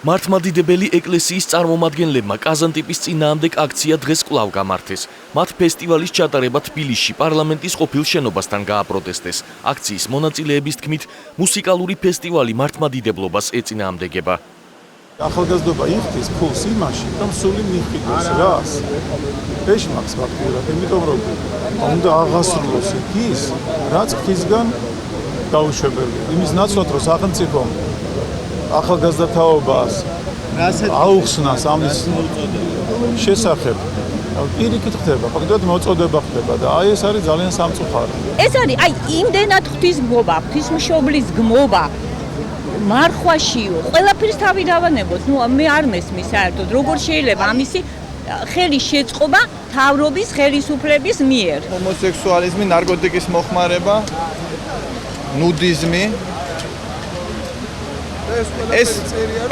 მართლმადიდებელი ეკლესიის წარმომადგენლებმა კაზანტიპის წინააღმდეგ აქცია დღეს კვლავ გამართეს. მათ ფესტივალის ჩატარება თბილისში პარლამენტის ყოფილ შენობასთან გააპროტესტეს. აქციის მონაწილეების თქმით, მუსიკალური ფესტივალი მართლმადიდებლობას ეწინააღმდეგება. ახალგაზრდობა იხდის ფულს იმაში, რომ სული მიჰყიდოს რას? ეშმაკს ფაქტურად, იმიტომ რომ უნდა აღასრულოს ის, რაც ღვთისგან დაუშვებელია. იმის ნაცვლად, რომ სახელმწიფომ ახალგაზრდათაობას აუხსნას ამის შესახებ პირიქით ხდება, ფაქტობრივად მოწოდება ხდება და აი ეს არის ძალიან სამწუხარო. ეს არის აი იმდენად ღვთისმგობა, ღვთისმშობლის გმობა მარხვაშიო, ყველაფერს თავი დავანებოთ. მე არ მესმის საერთოდ, როგორ შეიძლება ამისი ხელის შეწყობა თავრობის ხელისუფლების მიერ. ჰომოსექსუალიზმი, ნარკოტიკის მოხმარება, ნუდიზმი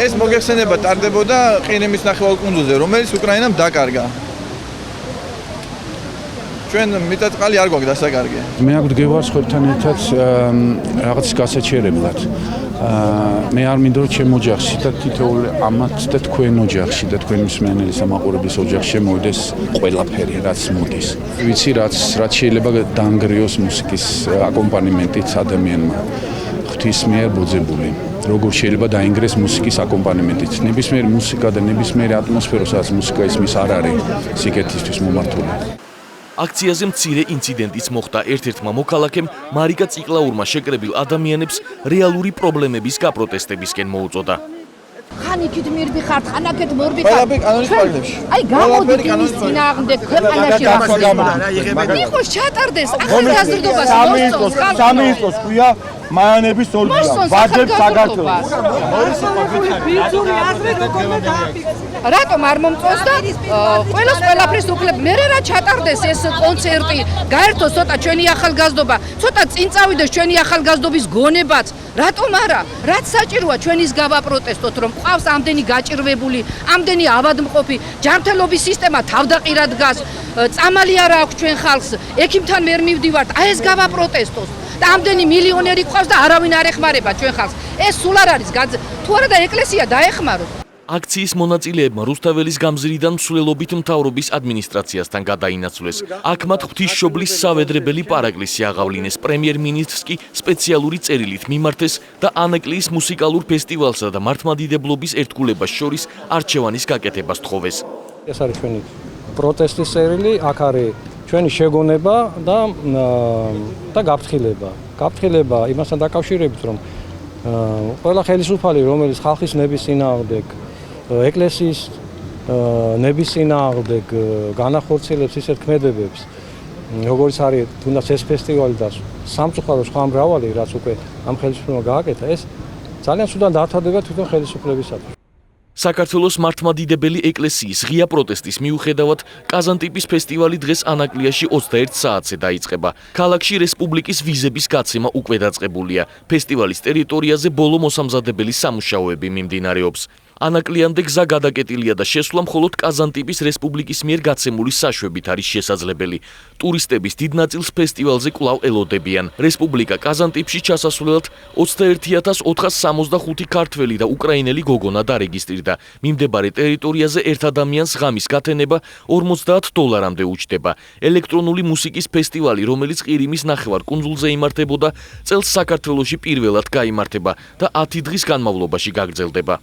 ეს მოგეხსენება ტარდებოდა ყირიმის ნახევარკუნძულზე, რომელიც უკრაინამ დაკარგა. ჩვენ მიწაწყალი არ გვაქვს დასაკარგე. მე აქ ვდგევარ სხვებთან ერთად რაღაც გასაჩერებლად. მე არ მინდორ ჩემ ოჯახში და თითოეული ამათ და თქვენ ოჯახში და თქვენ მსმენელის ამაყურებლის ოჯახში შემოვიდეს ყველაფერი, რაც მოდის. ვიცი, რაც შეიძლება დაანგრიოს მუსიკის აკომპანიმენტით ადამიანმა. ღვთის მიერ ბოძებული. როგორ შეიძლება დაინგრეს მუსიკის აკომპანიმენტით. ნებისმიერი მუსიკა და ნებისმიერი ატმოსფერო, სადაც მუსიკა ისმის არ არის სიკეთისთვის მომართული. აქციაზე მცირე ინციდენტიც მოხდა. ერთ-ერთმა მოქალაქემ მარიკა ციკლაურმა შეკრებილ ადამიანებს რეალური პრობლემების გაპროტესტებისკენ მოუწოდა. ხან იქით მირდიხართ, ხან აქეთ მორდიხართ. ყველაფერი კანონის პარალელში. აი გამოდით იმის წინააღმდეგ ქვეყანაში რა. იყოს ჩატარდეს ახალგაზრდობას მოსწონს. სამინისტროს ქვია მაიანების ორგანო, ვაჯებს საქართველოს. რატომ არ მომწონს და ყველას ყველაფრის უკლებ მე რა ჩატარდეს ეს კონცერტი, გაერთოს ცოტა ჩვენი ახალგაზრდობა, ცოტა წინ წავიდეს ჩვენი ახალგაზრდობის გონებაც. რატომ არა? რაც საჭიროა ჩვენის გავაპროტესტოთ, რომ ყავს ამდენი გაჭირვებული, ამდენი ავადმყოფი, ჯანმრთელობის სისტემა თავდაყირად დგას, წამალი არა აქვს ჩვენ ხალხს, ექიმთან ვერ მივდივართ, აი ეს გავაპროტესტოთ. და ამდენი მილიონერი ყავს და არავინ არ ეხმარება ჩვენ ხალხს. ეს სულ არ არის თუ არა და ეკლესია დაეხმაროთ. აქციის მონაწილეებმა რუსთაველის გამზირიდან მსვლელობით მთავრობის ადმინისტრაციასთან გადაინაცვლეს. აქ მათ ღვთისმშობლის სავედრებელი პარაკლისი აღავლინეს. პრემიერ-მინისტრს კი სპეციალური წერილით მიმართეს და ანაკლიის მუსიკალურ ფესტივალსა და მართლმადიდებლობის ერთგულებას შორის არჩევანის გაკეთებას თხოვეს. ეს არის ჩვენი პროტესტის წერილი, აქ არის ჩვენი შეგონება და გაფრთხილება. გაფრთხილება იმასთან დაკავშირებით, რომ ყველა ხელისუფალი, რომელიც ხალხის ნების წინააღმდეგ, ეკლესიის ნების წინააღმდეგ განახორციელებს ისეთ ქმედებებს, როგორც არის თუნდაც ეს ფესტივალი და სამწუხარო სხვა მრავალი, რაც უკვე ამ ხელისუფლებამ გააკეთა, ეს ძალიან ცუდად დათარდება თვითონ ხელისუფლებისათვის. საქართველოს მართლმადიდებელი ეკლესიის ღია პროტესტის მიუხედავად კაზანტიპის ფესტივალი დღეს ანაკლიაში 21 საათზე დაიწყება. ქალაქში რესპუბლიკის ვიზების გაცემა უკვე დაწყებულია. ფესტივალის ტერიტორიაზე ბოლო მოსამზადებელი სამუშაოები მიმდინარეობს. ანაკლიამდე გზა გადაკეტილია და შესვლა მხოლოდ კაზანტიპის რესპუბლიკის მიერ გაცემული საშვებით არის შესაძლებელი. ტურისტების დიდ ნაწილს ფესტივალზე კვლავ ელოდებიან. რესპუბლიკა კაზანტიპში ჩასასვლელად 21465 ქართველი და უკრაინელი გოგონა დარეგისტრირდა. მიმდებარე ტერიტორიაზე ერთ ადამიანს ღამის გათენება $40-მდე უჯდება. ელექტრონული მუსიკის ფესტივალი, რომელიც ყირიმის ნახევარკუნძულზე იმართებოდა, წელს საქართველოში პირველად გაიმართება და 10 დღის განმავლობაში გაგრძელდება.